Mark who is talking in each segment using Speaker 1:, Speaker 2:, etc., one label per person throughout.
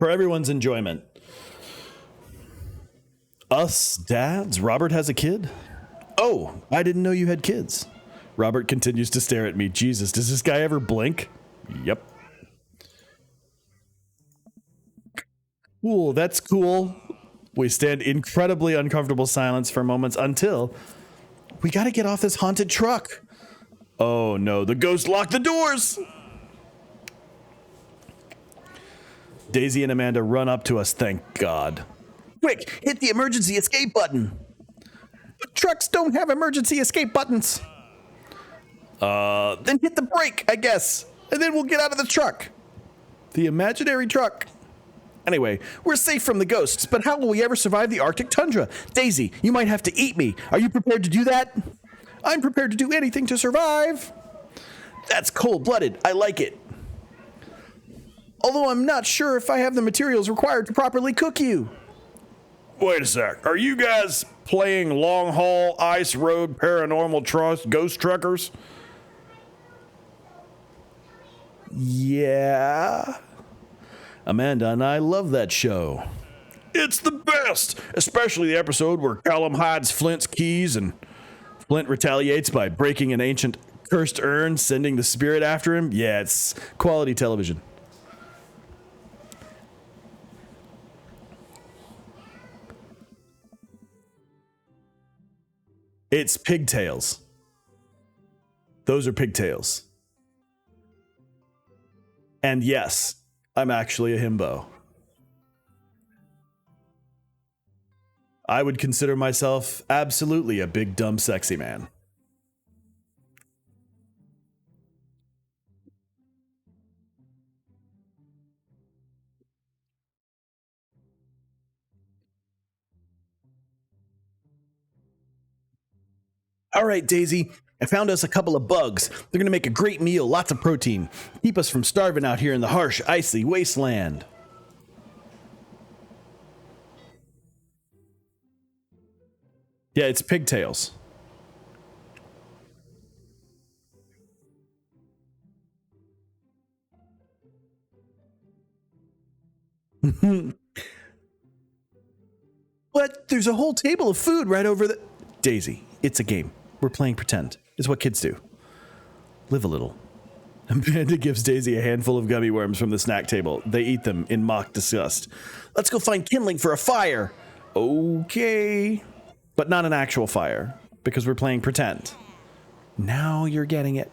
Speaker 1: for everyone's enjoyment. Us dads? Robert has a kid? Oh, I didn't know you had kids. Robert continues to stare at me. Jesus, does this guy ever blink? Yep. Cool, that's cool. We stand incredibly uncomfortable silence for moments until we gotta get off this haunted truck. Oh no, the ghost locked the doors! Daisy and Amanda run up to us, thank God. Quick, hit the emergency escape button. But trucks don't have emergency escape buttons. Then hit the brake, I guess. And then we'll get out of the truck. The imaginary truck. Anyway, we're safe from the ghosts, but how will we ever survive the Arctic tundra? Daisy, you might have to eat me. Are you prepared to do that? I'm prepared to do anything to survive. That's cold-blooded. I like it. Although I'm not sure if I have the materials required to properly cook you. Wait a sec. Are you guys playing long-haul ice road paranormal trust ghost truckers? Yeah. Amanda and I love that show. It's the best, especially the episode where Callum hides Flint's keys and Flint retaliates by breaking an ancient cursed urn, sending the spirit after him. Yeah, it's quality television. It's pigtails. Those are pigtails. And yes, I'm actually a himbo. I would consider myself absolutely a big, dumb, sexy man. All right, Daisy, I found us a couple of bugs. They're going to make a great meal, lots of protein. Keep us from starving out here in the harsh, icy wasteland. Yeah, it's pigtails. But there's a whole table of food right over the... Daisy, it's a game. We're playing pretend. It's what kids do. Live a little. Amanda gives Daisy a handful of gummy worms from the snack table. They eat them in mock disgust. Let's go find kindling for a fire. Okay. But not an actual fire, because we're playing pretend. Now you're getting it.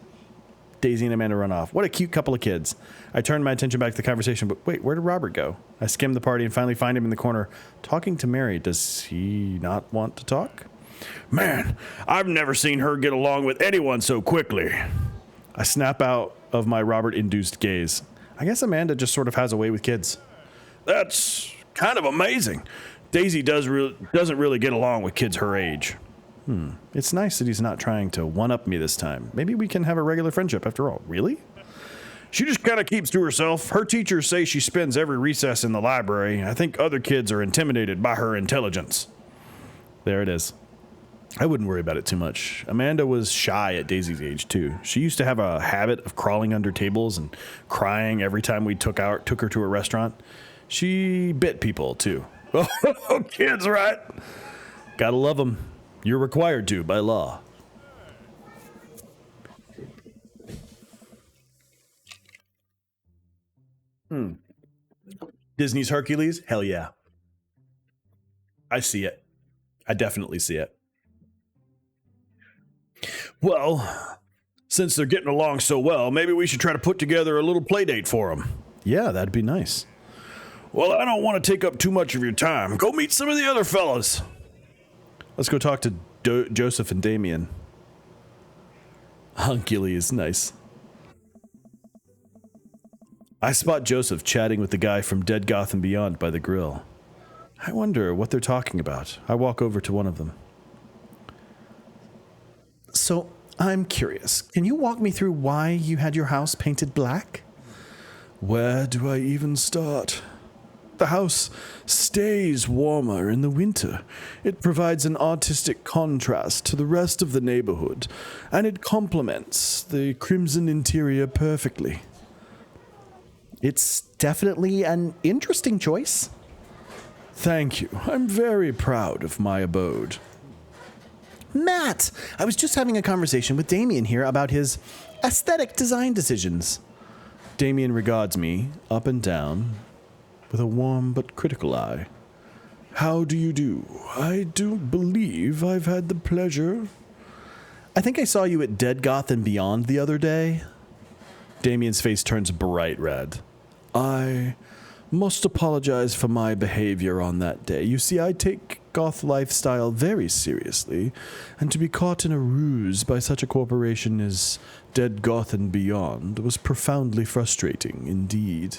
Speaker 1: Daisy and Amanda run off. What a cute couple of kids. I turned my attention back to the conversation, but wait, where did Robert go? I skimmed the party and finally find him in the corner, talking to Mary. Does he not want to talk? Man, I've never seen her get along with anyone so quickly. I snap out of my Robert-induced gaze. I guess Amanda just sort of has a way with kids. That's kind of amazing. Daisy doesn't really get along with kids her age. It's nice that he's not trying to one-up me this time. Maybe we can have a regular friendship after all. Really? She just kind of keeps to herself. Her teachers say she spends every recess in the library. I think other kids are intimidated by her intelligence. There it is. I wouldn't worry about it too much. Amanda was shy at Daisy's age, too. She used to have a habit of crawling under tables and crying every time we took her to a restaurant. She bit people, too. Oh, kids, right? Gotta love them. You're required to by law. Disney's Hercules? Hell yeah. I see it. I definitely see it. Well, since they're getting along so well, maybe we should try to put together a little play date for them. Yeah, that'd be nice. Well, I don't want to take up too much of your time. Go meet some of the other fellas. Let's go talk to Joseph and Damien. Hunky is nice. I spot Joseph chatting with the guy from Dead Gotham Beyond by the grill. I wonder what they're talking about. I walk over to one of them. So, I'm curious. Can you walk me through why you had your house painted black? Where do I even start? The house stays warmer in the winter. It provides an artistic contrast to the rest of the neighborhood, and it complements the crimson interior perfectly. It's definitely an interesting choice. Thank you. I'm very proud of my abode. Matt, I was just having a conversation with Damien here about his aesthetic design decisions. Damien regards me up and down with a warm but critical eye. How do you do? I don't believe I've had the pleasure. I think I saw you at Dead Goth and Beyond the other day. Damien's face turns bright red. I must apologize for my behavior on that day. You see, I take goth lifestyle very seriously, and to be caught in a ruse by such a corporation as Dead Goth and Beyond was profoundly frustrating indeed.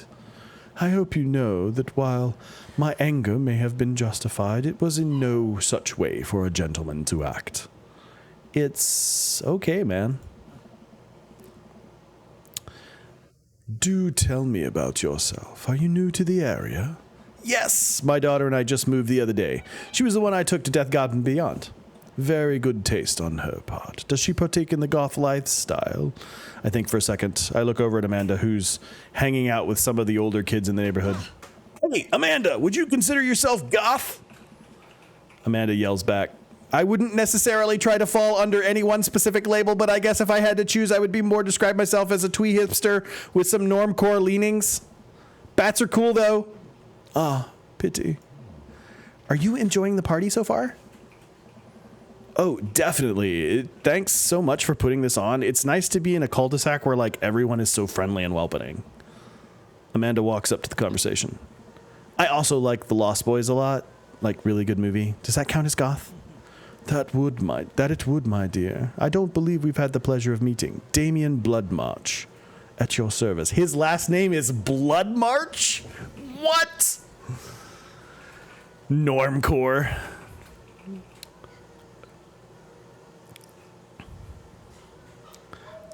Speaker 1: I hope you know that while my anger may have been justified, it was in no such way for a gentleman to act. It's okay, man. Do tell me about yourself. Are you new to the area? Yes, my daughter and I just moved the other day. She was the one I took to Death God and Beyond. Very good taste on her part. Does she partake in the goth lifestyle? I think for a second. I look over at Amanda, who's hanging out with some of the older kids in the neighborhood. Hey, Amanda, would you consider yourself goth? Amanda yells back. I wouldn't necessarily try to fall under any one specific label, but I guess if I had to choose, I would be more describe myself as a twee hipster with some normcore leanings. Bats are cool, though. Ah, pity. Are you enjoying the party so far? Oh, definitely. Thanks so much for putting this on. It's nice to be in a cul-de-sac where, like, everyone is so friendly and welcoming. Amanda walks up to the conversation. I also like The Lost Boys a lot. Like, really good movie. Does that count as goth? That it would, my dear. I don't believe we've had the pleasure of meeting. Damien Bloodmarch, at your service. His last name is Bloodmarch? What? Normcore.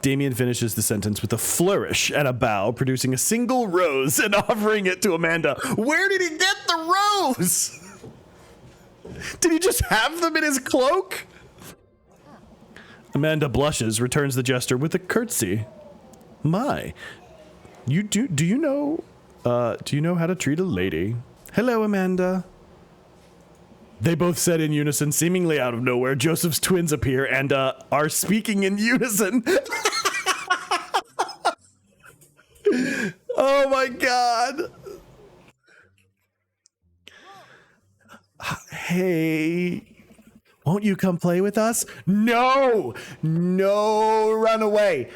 Speaker 1: Damien finishes the sentence with a flourish and a bow, producing a single rose and offering it to Amanda. Where did he get the rose? Did he just have them in his cloak? Amanda blushes, returns the gesture with a curtsy. My, do you know how to treat a lady? Hello, Amanda. They both said in unison, seemingly out of nowhere. Joseph's twins appear and are speaking in unison. Oh my God. Hey, won't you come play with us? No, run away.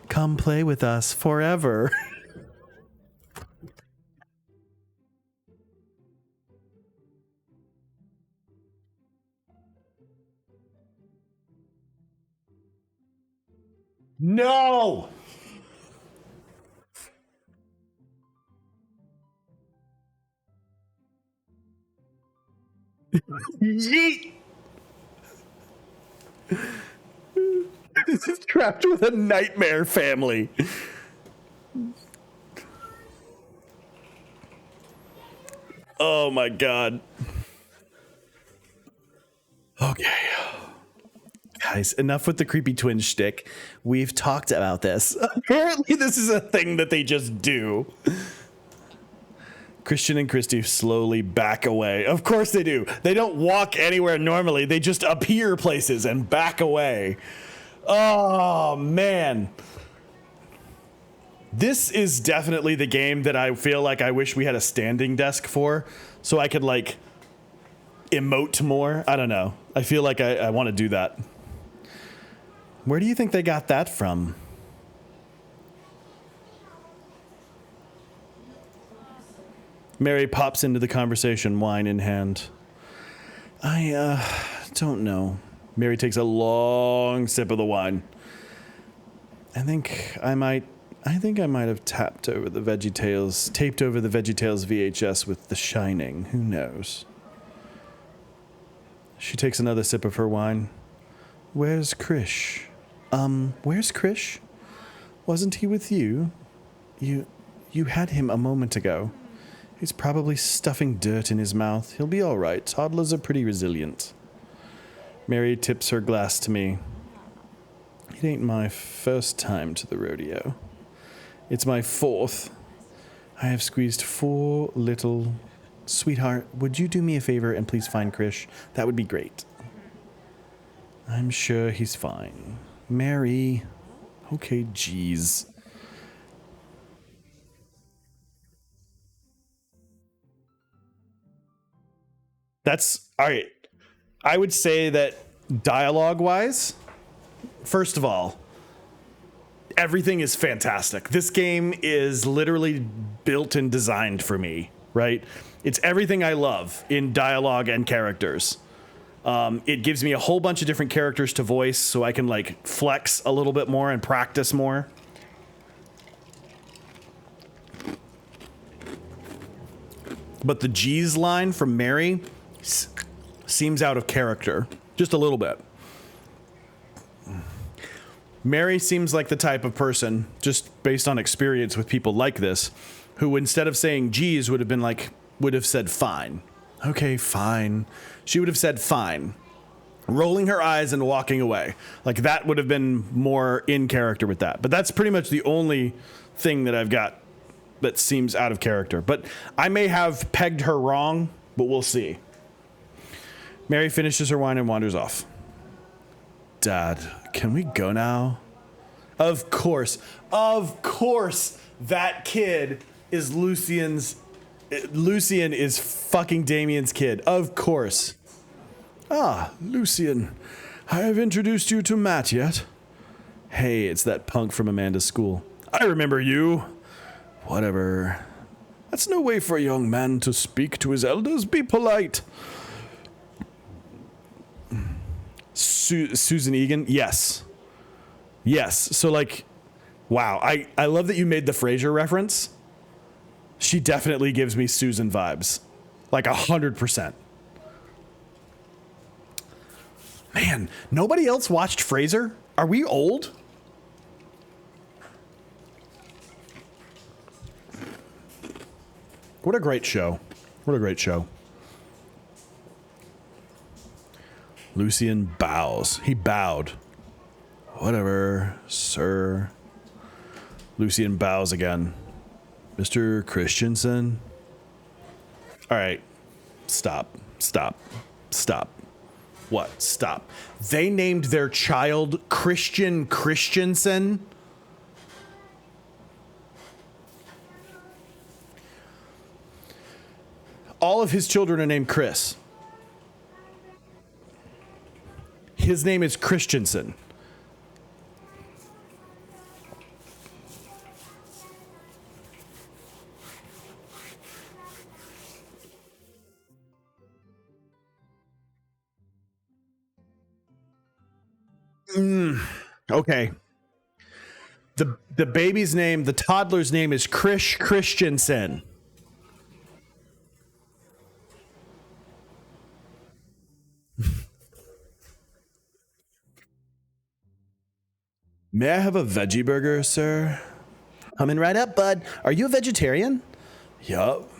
Speaker 1: Come play with us forever. No! Yeet! This is trapped with a nightmare family. Oh my God. Okay. Guys, enough with the creepy twin shtick. We've talked about this. Apparently this is a thing that they just do. Christian and Christy slowly back away. Of course they do. They don't walk anywhere normally. They just appear places and back away. Oh, man. This is definitely the game that I feel like I wish we had a standing desk for, so I could, like, emote more. I don't know. I feel like I want to do that. Where do you think they got that from? Mary pops into the conversation, wine in hand. I don't know. Mary takes a long sip of the wine. I think I might have taped over the VeggieTales VHS with The Shining. Who knows? She takes another sip of her wine. Where's Krish? Where's Krish? Wasn't he with you? You had him a moment ago. He's probably stuffing dirt in his mouth. He'll be all right. Toddlers are pretty resilient. Mary tips her glass to me. ain't my first time to the rodeo. It's my fourth. I have squeezed 4 little... Sweetheart, would you do me a favor and please find Krish? That would be great. I'm sure he's fine. Mary. Okay, jeez. That's... All right. I would say that dialogue-wise, first of all, everything is fantastic. This game is literally built and designed for me, right? It's everything I love in dialogue and characters. It gives me a whole bunch of different characters to voice so I can like flex a little bit more and practice more. But the G's line from Mary seems out of character, just a little bit. Mary seems like the type of person, just based on experience with people like this, who instead of saying geez would have said fine. Okay, fine. She would have said fine, rolling her eyes and walking away. Like that would have been more in character with that. But that's pretty much the only thing that I've got that seems out of character. But I may have pegged her wrong, but we'll see. Mary finishes her wine and wanders off. Dad, can we go now? Of course, that kid is Lucian is fucking Damien's kid. Of course. Ah, Lucian, I have introduced you to Matt yet? Hey, it's that punk from Amanda's school. I remember you. Whatever. That's no way for a young man to speak to his elders. Be polite. Susan Egan? Yes. So like, wow. I love that you made the Frasier reference. She definitely gives me Susan vibes. Like 100%. Man, nobody else watched Frasier? Are we old? What a great show. Lucian bows. He bowed. Whatever, sir. Lucian bows again. Mr. Christensen? All right. Stop. What? Stop. They named their child Christian Christensen? All of his children are named Chris. His name is Christensen. Okay. The baby's name, the toddler's name is Krish Christensen. May I have a veggie burger, sir? Coming right up, bud. Are you a vegetarian? Yup.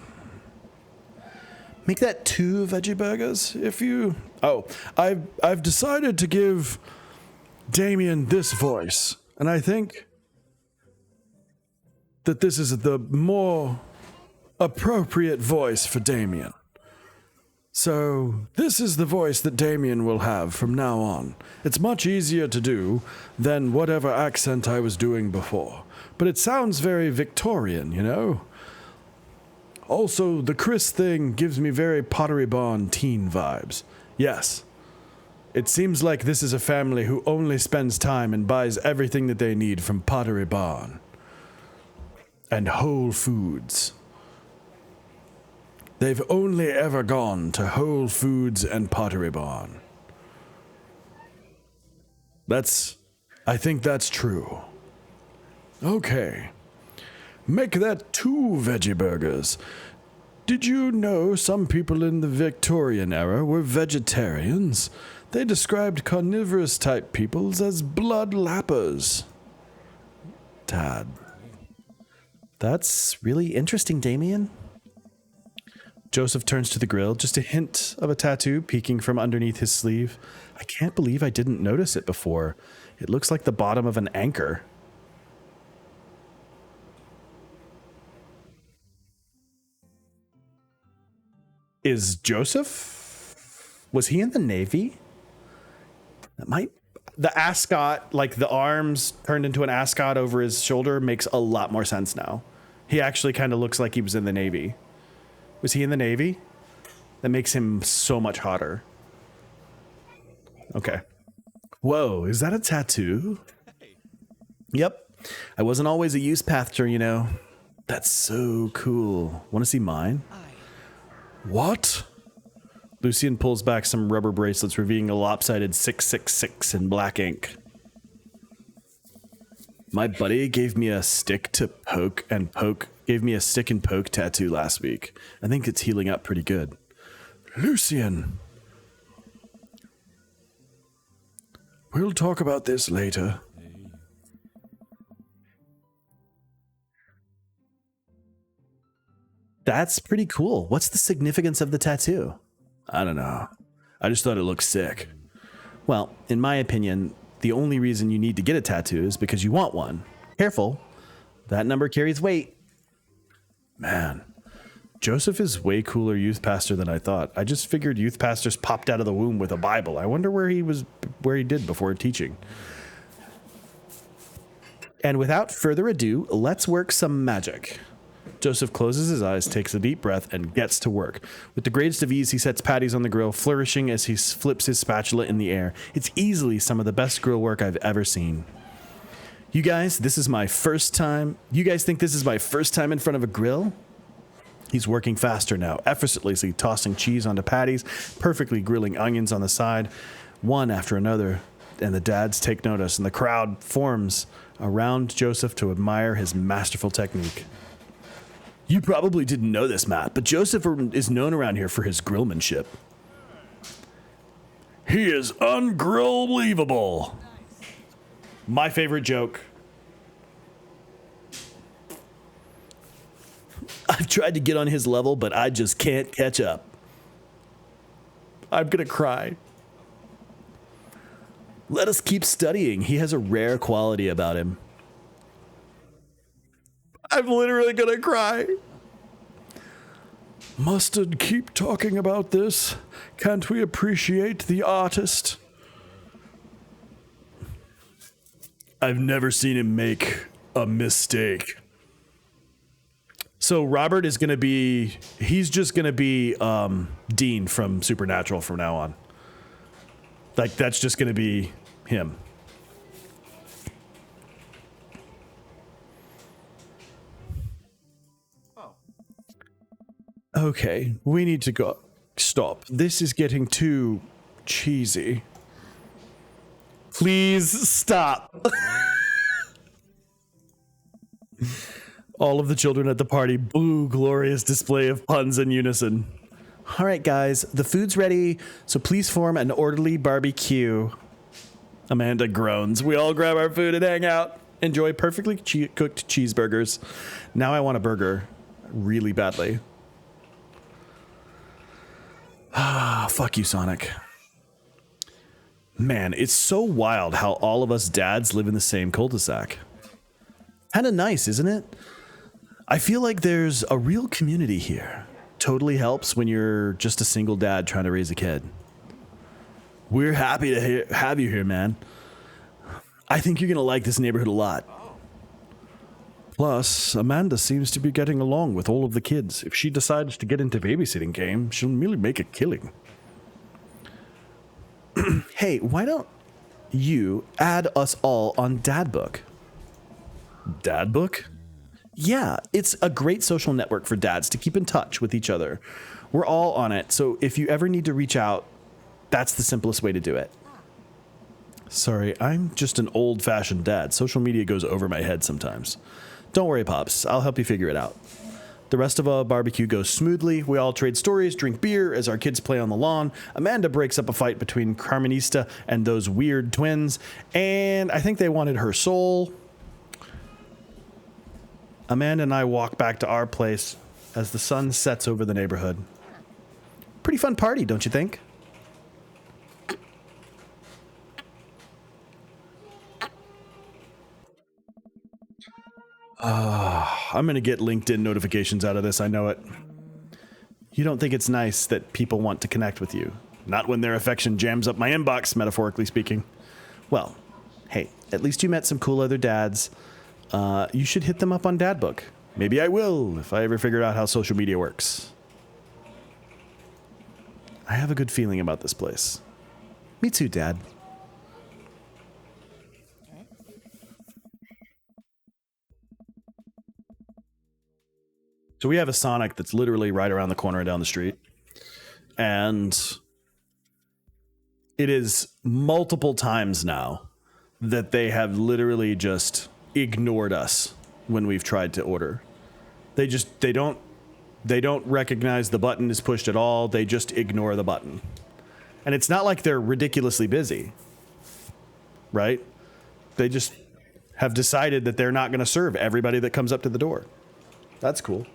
Speaker 1: Make that 2 veggie burgers if you... Oh, I've decided to give Damien this voice, and I think that this is the more appropriate voice for Damien. So, this is the voice that Damien will have from now on. It's much easier to do than whatever accent I was doing before. But it sounds very Victorian, you know? Also, the Chris thing gives me very Pottery Barn teen vibes. Yes. It seems like this is a family who only spends time and buys everything that they need from Pottery Barn. And Whole Foods. They've only ever gone to Whole Foods and Pottery Barn. I think that's true. Okay. Make that 2 veggie burgers. Did you know some people in the Victorian era were vegetarians? They described carnivorous type peoples as blood lappers. Dad. That's really interesting, Damien. Joseph turns to the grill, just a hint of a tattoo peeking from underneath his sleeve. I can't believe I didn't notice it before. It looks like the bottom of an anchor. Is Joseph? Was he in the Navy? That might. The ascot, like the arms turned into an ascot over his shoulder, makes a lot more sense now. He actually kind of looks like he was in the Navy. Was he in the Navy? That makes him so much hotter. Okay. Whoa, is that a tattoo? Yep. I wasn't always a youth pastor, you know. That's so cool. Want to see mine? What? Lucian pulls back some rubber bracelets, revealing a lopsided 666 in black ink. My buddy gave me a stick to poke and poke. Gave me a stick and poke tattoo last week. I think it's healing up pretty good. Lucian. We'll talk about this later. That's pretty cool. What's the significance of the tattoo? I don't know. I just thought it looked sick. Well, in my opinion, the only reason you need to get a tattoo is because you want one. Careful. That number carries weight. Man, Joseph is way cooler youth pastor than I thought. I just figured youth pastors popped out of the womb with a Bible. I wonder where he did before teaching. And without further ado, let's work some magic. Joseph closes his eyes, takes a deep breath, and gets to work. With the greatest of ease, he sets patties on the grill, flourishing as he flips his spatula in the air. It's easily some of the best grill work I've ever seen. You guys, this is my first time. You guys think this is my first time in front of a grill? He's working faster now, effortlessly tossing cheese onto patties, perfectly grilling onions on the side, one after another. And the dads take notice, and the crowd forms around Joseph to admire his masterful technique. You probably didn't know this, Matt, but Joseph is known around here for his grillmanship. He is ungrillbelievable. My favorite joke. I've tried to get on his level, but I just can't catch up. I'm gonna cry. Let us keep studying. He has a rare quality about him. I'm literally gonna cry. Mustard, keep talking about this. Can't we appreciate the artist? I've never seen him make a mistake. So Robert is gonna be, he's just gonna be Dean from Supernatural from now on. Like, that's just gonna be him. Okay, we need to go. Stop. This is getting too cheesy. Please stop. All of the children at the party boo, glorious display of puns in unison. All right, guys, the food's ready, so please form an orderly barbecue. Amanda groans. We all grab our food and hang out. Enjoy perfectly cooked cheeseburgers. Now I want a burger really badly. Ah, fuck you, Sonic. Man, it's so wild how all of us dads live in the same cul-de-sac. Kinda nice, isn't it? I feel like there's a real community here. Totally helps when you're just a single dad trying to raise a kid. We're happy to have you here, man. I think you're gonna like this neighborhood a lot. Plus, Amanda seems to be getting along with all of the kids. If she decides to get into babysitting game, she'll really make a killing. Hey, why don't you add us all on Dadbook? Dadbook? Yeah, it's a great social network for dads to keep in touch with each other. We're all on it, so if you ever need to reach out, that's the simplest way to do it. Sorry, I'm just an old-fashioned dad. Social media goes over my head sometimes. Don't worry, Pops. I'll help you figure it out. The rest of our barbecue goes smoothly. We all trade stories, drink beer as our kids play on the lawn. Amanda breaks up a fight between Carmenista and those weird twins, and I think they wanted her soul. Amanda and I walk back to our place as the sun sets over the neighborhood. Pretty fun party, don't you think? I'm going to get LinkedIn notifications out of this. I know it. You don't think it's nice that people want to connect with you. Not when their affection jams up my inbox, metaphorically speaking. Well, hey, at least you met some cool other dads. You should hit them up on Dadbook. Maybe I will if I ever figure out how social media works. I have a good feeling about this place. Me too, Dad. So we have a Sonic that's literally right around the corner and down the street. And it is multiple times now that they have literally just ignored us when we've tried to order. They don't recognize the button is pushed at all. They just ignore the button. And it's not like they're ridiculously busy, right? They just have decided that they're not going to serve everybody that comes up to the door. That's cool.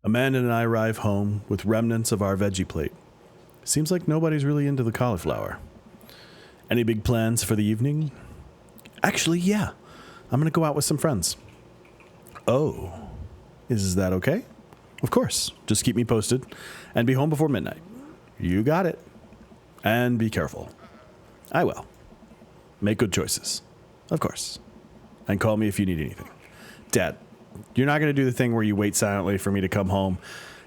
Speaker 1: Amanda and I arrive home with remnants of our veggie plate. Seems like nobody's really into the cauliflower. Any big plans for the evening? Actually, yeah. I'm going to go out with some friends. Oh. Is that okay? Of course. Just keep me posted and be home before midnight. You got it. And be careful. I will. Make good choices. Of course. And call me if you need anything. Dad, you're not going to do the thing where you wait silently for me to come home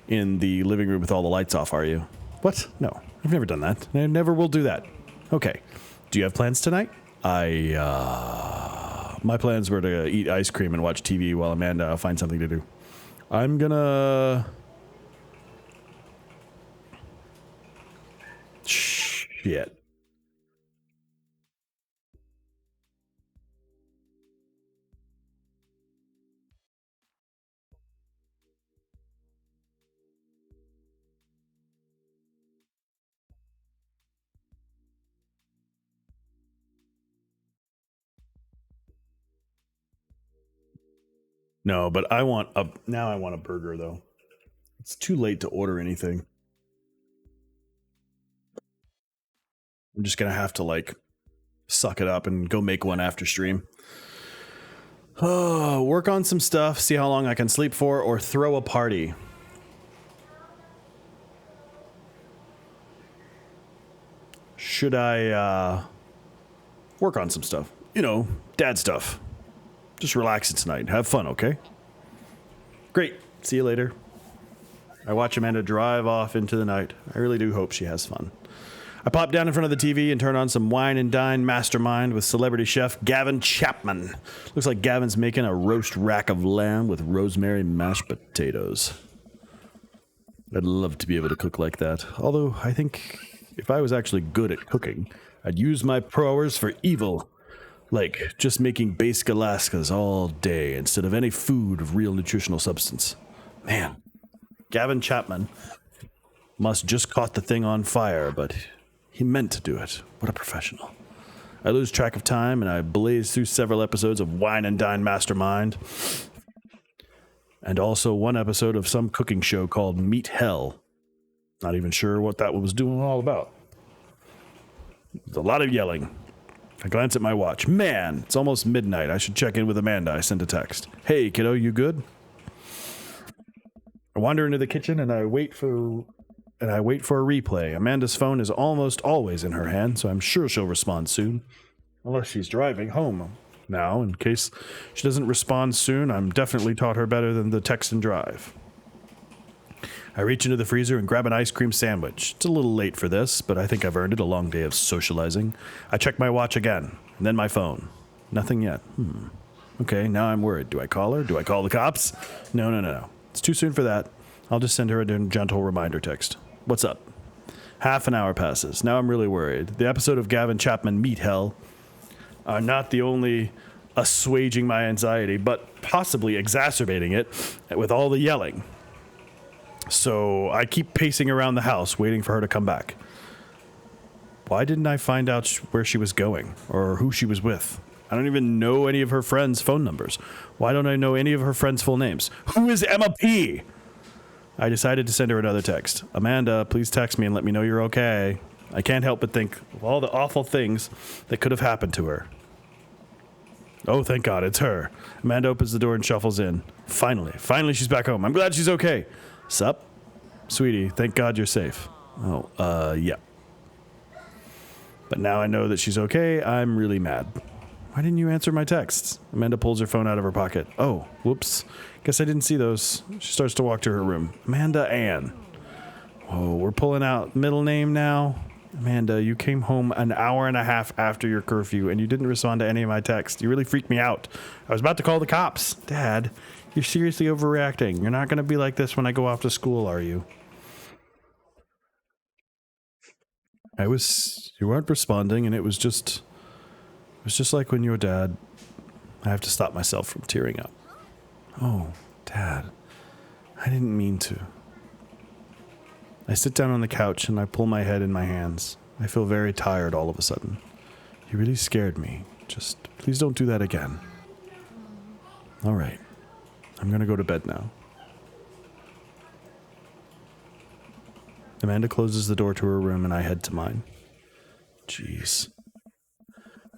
Speaker 1: in the living room with all the lights off, are you? What? No, I've never done that. I never will do that. Okay. Do you have plans tonight? My plans were to eat ice cream and watch TV while Amanda finds something to do. I'm gonna... Shit. No, but I want a burger though. It's too late to order anything. I'm just gonna have to suck it up and go make one after stream. Oh, work on some stuff, see how long I can sleep for, or throw a party. Should I work on some stuff? You know, dad stuff. Just relax it tonight. Have fun, okay? Great. See you later. I watch Amanda drive off into the night. I really do hope she has fun. I pop down in front of the TV and turn on some Wine and Dine Mastermind with celebrity chef Gavin Chapman. Looks like Gavin's making a roast rack of lamb with rosemary mashed potatoes. I'd love to be able to cook like that. Although, I think if I was actually good at cooking, I'd use my powers for evil. Like, just making basic Alaskas all day instead of any food of real nutritional substance. Man, Gavin Chapman must just caught the thing on fire, but he meant to do it. What a professional. I lose track of time, and I blaze through several episodes of Wine and Dine Mastermind, and also one episode of some cooking show called Meat Hell. Not even sure what that was doing all about. There's a lot of yelling. I glance at my watch. Man, it's almost midnight. I should check in with Amanda. I sent a text. Hey, kiddo, you good? I wander into the kitchen and I wait for a replay. Amanda's phone is almost always in her hand, so I'm sure she'll respond soon. Unless she's driving home now. In case she doesn't respond soon, I'm definitely taught her better than the text and drive. I reach into the freezer and grab an ice cream sandwich. It's a little late for this, but I think I've earned it. A long day of socializing. I check my watch again, and then my phone. Nothing yet. Okay, now I'm worried. Do I call her? Do I call the cops? No. It's too soon for that. I'll just send her a gentle reminder text. What's up? Half an hour passes. Now I'm really worried. The episode of Gavin Chapman Meat Hell are not the only assuaging my anxiety, but possibly exacerbating it with all the yelling. So I keep pacing around the house, waiting for her to come back. Why didn't I find out where she was going or who she was with? I don't even know any of her friends' phone numbers. Why don't I know any of her friends' full names? Who is Emma P? I decided to send her another text. Amanda, please text me and let me know you're okay. I can't help but think of all the awful things that could have happened to her. Oh, thank God, it's her. Amanda opens the door and shuffles in. Finally she's back home. I'm glad she's okay. Sup? Sweetie, thank God you're safe. Oh, yeah. But now I know that she's okay, I'm really mad. Why didn't you answer my texts? Amanda pulls her phone out of her pocket. Oh, whoops. Guess I didn't see those. She starts to walk to her room. Amanda Ann. Whoa, we're pulling out middle name now. Amanda, you came home an hour and a half after your curfew and you didn't respond to any of my texts. You really freaked me out. I was about to call the cops. Dad, you're seriously overreacting. You're not going to be like this when I go off to school, are you? You weren't responding and it was just like when you're dad. I have to stop myself from tearing up. Oh, Dad, I didn't mean to. I sit down on the couch and I pull my head in my hands. I feel very tired all of a sudden. You really scared me. Just please don't do that again. All right. I'm going to go to bed now. Amanda closes the door to her room and I head to mine. Jeez.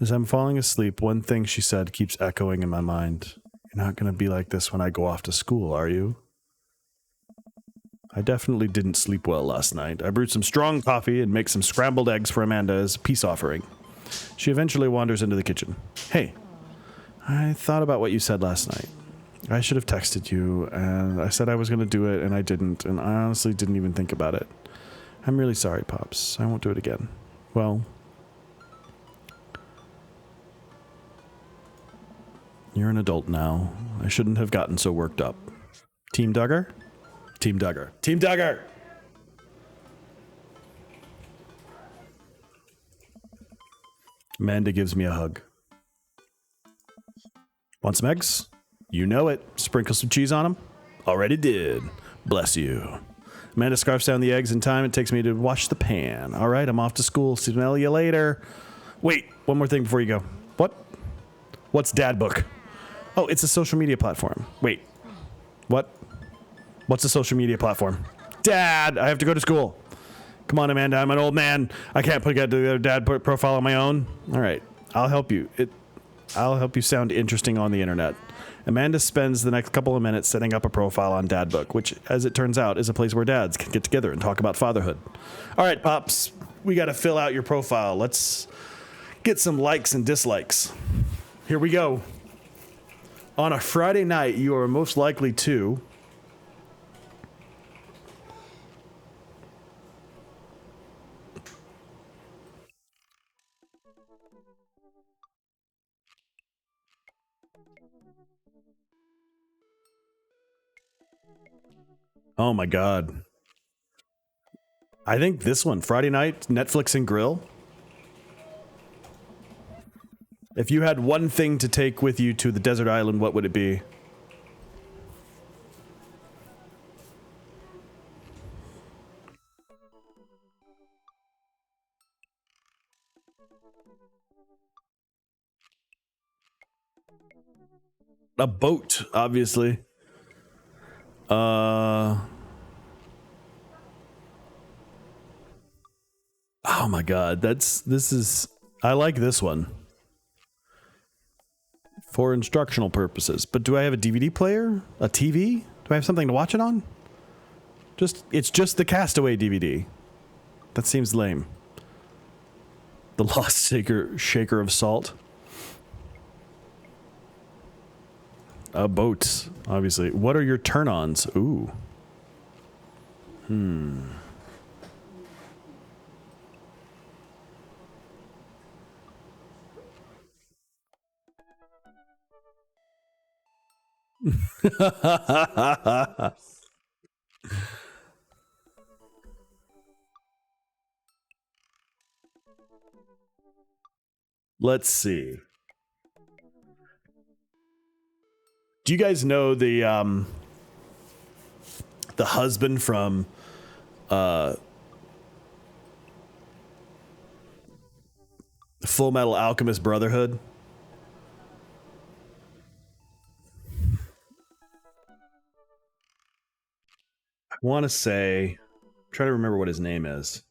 Speaker 1: As I'm falling asleep, one thing she said keeps echoing in my mind. You're not going to be like this when I go off to school, are you? I definitely didn't sleep well last night. I brewed some strong coffee and make some scrambled eggs for Amanda as a peace offering. She eventually wanders into the kitchen. Hey, I thought about what you said last night. I should have texted you, and I said I was going to do it, and I didn't, and I honestly didn't even think about it. I'm really sorry, Pops. I won't do it again. Well, you're an adult now. I shouldn't have gotten so worked up. Team Duggar? Team Duggar. Team Duggar! Amanda gives me a hug. Want some eggs? You know it. Sprinkle some cheese on them? Already did. Bless you. Amanda scarfs down the eggs in time and takes me to wash the pan. All right, I'm off to school. Smell you later. Wait, one more thing before you go. What? What's Dad Book? Oh, it's a social media platform. Wait. What? What's a social media platform? Dad, I have to go to school. Come on, Amanda, I'm an old man. I can't put together a dad profile on my own. All right, I'll help you. I'll help you sound interesting on the internet. Amanda spends the next couple of minutes setting up a profile on Dad Book, which, as it turns out, is a place where dads can get together and talk about fatherhood. All right, Pops, we got to fill out your profile. Let's get some likes and dislikes. Here we go. On a Friday night, you are most likely to... Oh my God. I think this one, Friday night, Netflix and grill. If you had one thing to take with you to the desert island, what would it be? A boat, obviously. Oh my God, I like this one. For instructional purposes. But do I have a DVD player? A TV? Do I have something to watch it on? It's just the Castaway DVD. That seems lame. The Lost Shaker of Salt. Boats, obviously. What are your turn-ons? Ooh. Let's see. Do you guys know the husband from Full Metal Alchemist Brotherhood? want to say, try to remember what his name is.